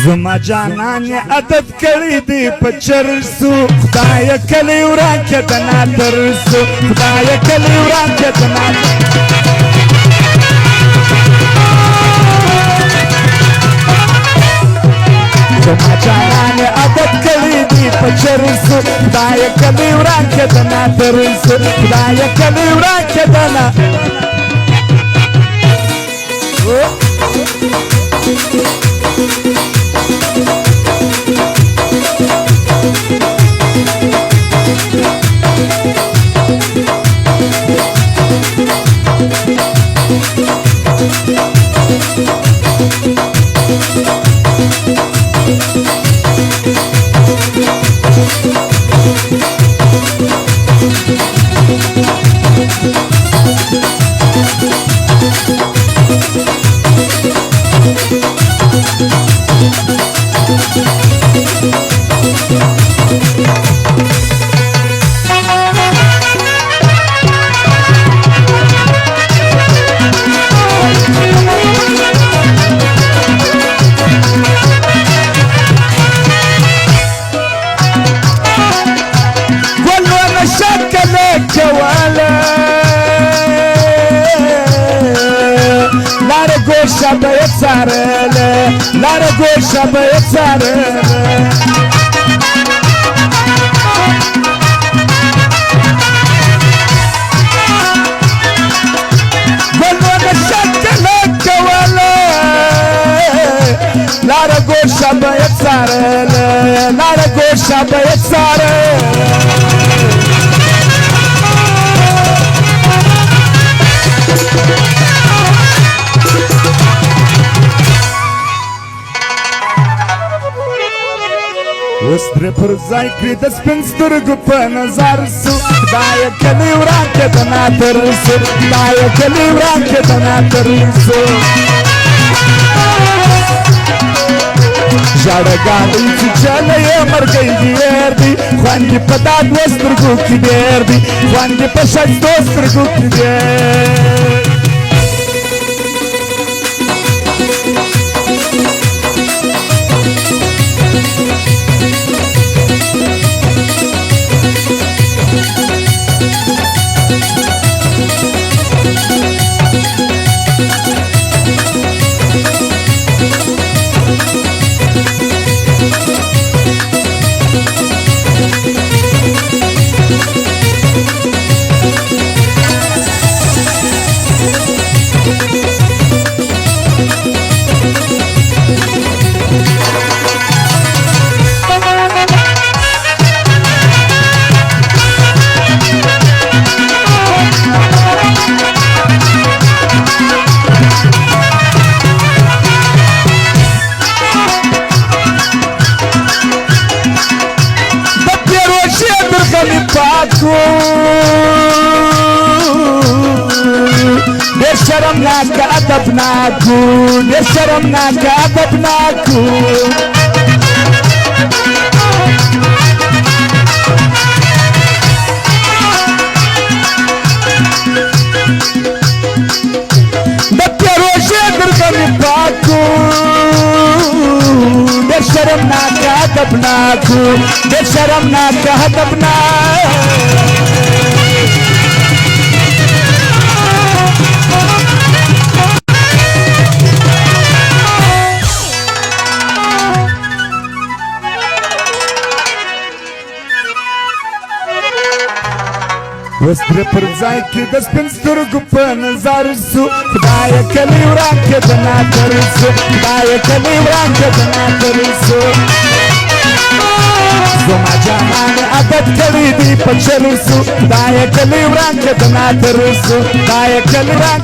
زما جانان عدد کړی دی په چرسو خدای کلی وران کې د ناترسو خدای کلی وران کې د زما جانان عدد کړی دی په چرسو خدای کلی وران کې د ناترسو خدای کلی وران کې د لاره گوشه باید سره گلونه شکل کوله لاره گوشه باید سره لاره گوشه باید سره وستر پر ځای کړي د سپین سترګو په نظر سو خدای کلی وران کې د ناترسو خدای کلی وران کې د ناترسو ژړګانې چې چله یې مرګی ډېر دي خوندې په دا دوه سترګو کې ډېر دي خوندې په ښایستو سترګو کې ډېر شرمناك أدبناكو شرمناك أدبناكو بطيروشي درغمي باكو شرمناك أدبناكو شرمناك أدبناكو وستر پر ځای کې د سپین سترګو په نظر سو خدای کلی وران کې د ناترسو خدای کلی وران کې د ناترسو زما جانان عادت کړی دی په چرسو خدای کلی وران کې د ناترسو خدای کلی وران